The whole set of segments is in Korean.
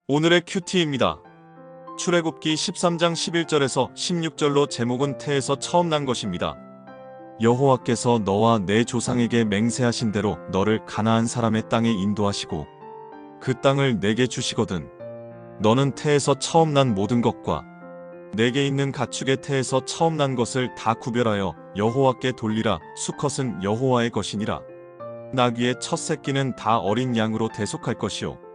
오늘의 큐티입니다. 출애굽기 13장 11절에서 16절로 제목은 태에서 처음 난 것입니다. 여호와께서 너와 내 조상에게 맹세하신 대로 너를 가나안 사람의 땅에 인도하시고 그 땅을 내게 주시거든. 너는 태에서 처음 난 모든 것과 내게 있는 가축의 태에서 처음 난 것을 다 구별하여 여호와께 돌리라. 수컷은 여호와의 것이니라. 나귀의 첫 새끼는 다 어린 양으로 대속할 것이요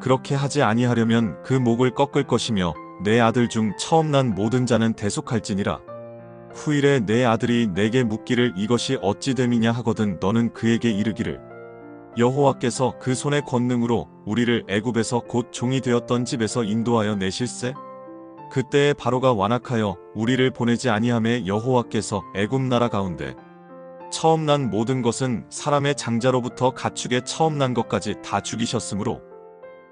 그렇게 하지 아니하려면 그 목을 꺾을 것이며 내 아들 중 처음 난 모든 자는 대속할지니라. 후일에 내 아들이 내게 묻기를 이것이 어찌 됨이냐 하거든 너는 그에게 이르기를 여호와께서 그 손의 권능으로 우리를 애굽에서 곧 종이 되었던 집에서 인도하여 내실세? 그때에 바로가 완악하여 우리를 보내지 아니하매 여호와께서 애굽 나라 가운데 처음 난 모든 것은 사람의 장자로부터 가축의 처음 난 것까지 다 죽이셨으므로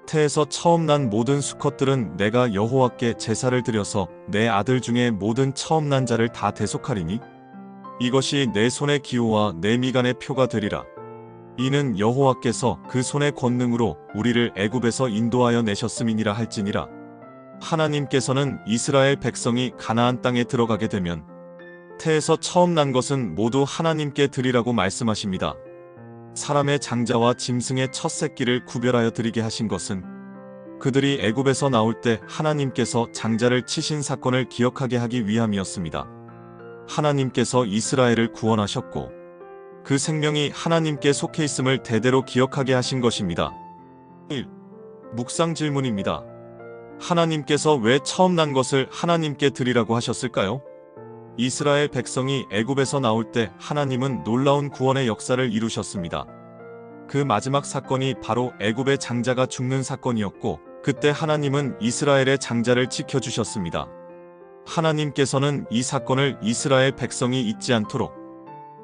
태에서 처음 난 모든 수컷들은 내가 여호와께 제사를 드려서 내 아들 중에 모든 처음 난 자를 다 대속하리니 이것이 내 손의 기호와 내 미간의 표가 되리라. 이는 여호와께서 그 손의 권능으로 우리를 애굽에서 인도하여 내셨음이니라 할지니라. 하나님께서는 이스라엘 백성이 가나안 땅에 들어가게 되면 태에서 처음 난 것은 모두 하나님께 드리라고 말씀하십니다. 사람의 장자와 짐승의 첫 새끼를 구별하여 드리게 하신 것은 그들이 애굽에서 나올 때 하나님께서 장자를 치신 사건을 기억하게 하기 위함이었습니다. 하나님께서 이스라엘을 구원하셨고 그 생명이 하나님께 속해 있음을 대대로 기억하게 하신 것입니다. 1. 묵상 질문입니다. 하나님께서 왜 처음 난 것을 하나님께 드리라고 하셨을까요? 이스라엘 백성이 애굽에서 나올 때 하나님은 놀라운 구원의 역사를 이루셨습니다. 그 마지막 사건이 바로 애굽의 장자가 죽는 사건이었고 그때 하나님은 이스라엘의 장자를 지켜주셨습니다. 하나님께서는 이 사건을 이스라엘 백성이 잊지 않도록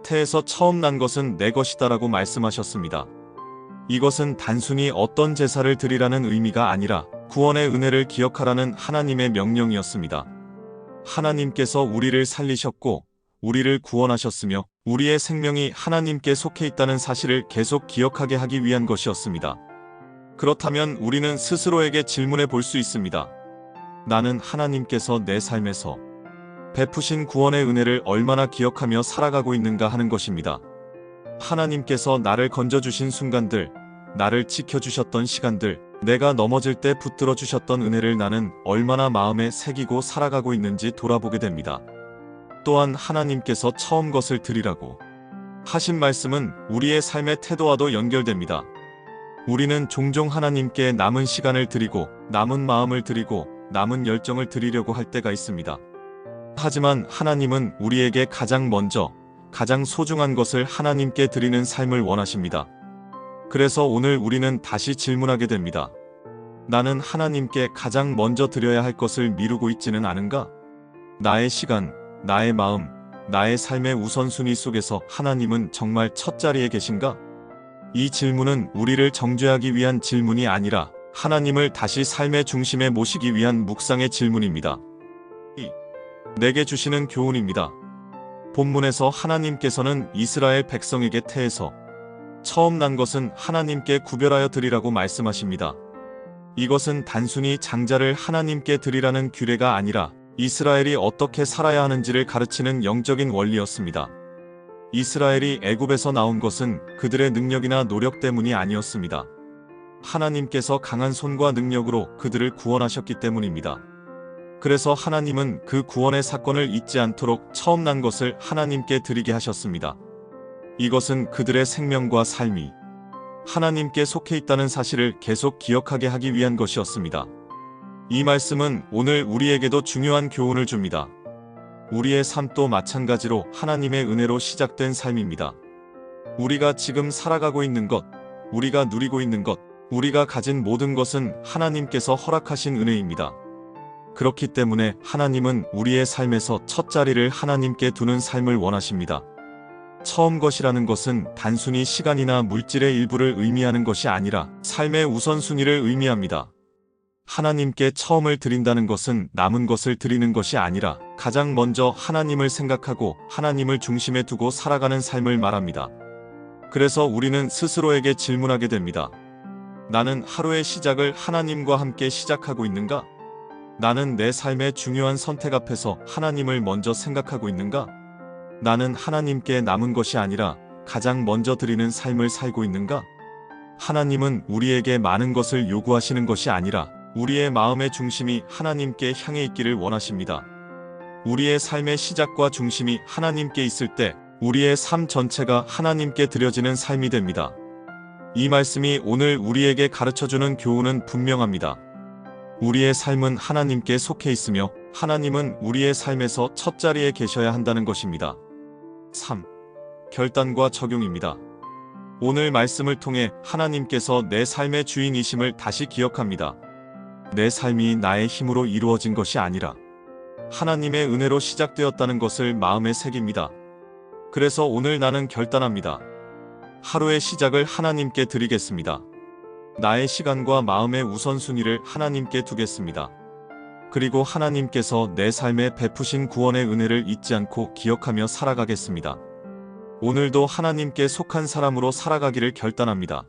태에서 처음 난 것은 내 것이다라고 말씀하셨습니다. 이것은 단순히 어떤 제사를 드리라는 의미가 아니라 구원의 은혜를 기억하라는 하나님의 명령이었습니다. 하나님께서 우리를 살리셨고 우리를 구원하셨으며 우리의 생명이 하나님께 속해 있다는 사실을 계속 기억하게 하기 위한 것이었습니다. 그렇다면 우리는 스스로에게 질문해 볼 수 있습니다. 나는 하나님께서 내 삶에서 베푸신 구원의 은혜를 얼마나 기억하며 살아가고 있는가 하는 것입니다. 하나님께서 나를 건져주신 순간들, 나를 지켜주셨던 시간들, 내가 넘어질 때 붙들어 주셨던 은혜를 나는 얼마나 마음에 새기고 살아가고 있는지 돌아보게 됩니다. 또한 하나님께서 처음 것을 드리라고 하신 말씀은 우리의 삶의 태도와도 연결됩니다. 우리는 종종 하나님께 남은 시간을 드리고 남은 마음을 드리고 남은 열정을 드리려고 할 때가 있습니다. 하지만 하나님은 우리에게 가장 먼저 가장 소중한 것을 하나님께 드리는 삶을 원하십니다. 그래서 오늘 우리는 다시 질문하게 됩니다. 나는 하나님께 가장 먼저 드려야 할 것을 미루고 있지는 않은가? 나의 시간, 나의 마음, 나의 삶의 우선순위 속에서 하나님은 정말 첫 자리에 계신가? 이 질문은 우리를 정죄하기 위한 질문이 아니라 하나님을 다시 삶의 중심에 모시기 위한 묵상의 질문입니다. 2. 내게 주시는 교훈입니다. 본문에서 하나님께서는 이스라엘 백성에게 태에서 처음 난 것은 하나님께 구별하여 드리라고 말씀하십니다. 이것은 단순히 장자를 하나님께 드리라는 규례가 아니라 이스라엘이 어떻게 살아야 하는지를 가르치는 영적인 원리였습니다. 이스라엘이 애굽에서 나온 것은 그들의 능력이나 노력 때문이 아니었습니다. 하나님께서 강한 손과 능력으로 그들을 구원하셨기 때문입니다. 그래서 하나님은 그 구원의 사건을 잊지 않도록 처음 난 것을 하나님께 드리게 하셨습니다. 이것은 그들의 생명과 삶이 하나님께 속해 있다는 사실을 계속 기억하게 하기 위한 것이었습니다. 이 말씀은 오늘 우리에게도 중요한 교훈을 줍니다. 우리의 삶도 마찬가지로 하나님의 은혜로 시작된 삶입니다. 우리가 지금 살아가고 있는 것, 우리가 누리고 있는 것, 우리가 가진 모든 것은 하나님께서 허락하신 은혜입니다. 그렇기 때문에 하나님은 우리의 삶에서 첫 자리를 하나님께 두는 삶을 원하십니다. 처음 것이라는 것은 단순히 시간이나 물질의 일부를 의미하는 것이 아니라 삶의 우선순위를 의미합니다. 하나님께 처음을 드린다는 것은 남은 것을 드리는 것이 아니라 가장 먼저 하나님을 생각하고 하나님을 중심에 두고 살아가는 삶을 말합니다. 그래서 우리는 스스로에게 질문하게 됩니다. 나는 하루의 시작을 하나님과 함께 시작하고 있는가? 나는 내 삶의 중요한 선택 앞에서 하나님을 먼저 생각하고 있는가? 나는 하나님께 남은 것이 아니라 가장 먼저 드리는 삶을 살고 있는가? 하나님은 우리에게 많은 것을 요구하시는 것이 아니라 우리의 마음의 중심이 하나님께 향해 있기를 원하십니다. 우리의 삶의 시작과 중심이 하나님께 있을 때 우리의 삶 전체가 하나님께 드려지는 삶이 됩니다. 이 말씀이 오늘 우리에게 가르쳐주는 교훈은 분명합니다. 우리의 삶은 하나님께 속해 있으며 하나님은 우리의 삶에서 첫 자리에 계셔야 한다는 것입니다. 3. 결단과 적용입니다. 오늘 말씀을 통해 하나님께서 내 삶의 주인이심을 다시 기억합니다. 내 삶이 나의 힘으로 이루어진 것이 아니라 하나님의 은혜로 시작되었다는 것을 마음에 새깁니다. 그래서 오늘 나는 결단합니다. 하루의 시작을 하나님께 드리겠습니다. 나의 시간과 마음의 우선순위를 하나님께 두겠습니다. 그리고 하나님께서 내 삶에 베푸신 구원의 은혜를 잊지 않고 기억하며 살아가겠습니다. 오늘도 하나님께 속한 사람으로 살아가기를 결단합니다.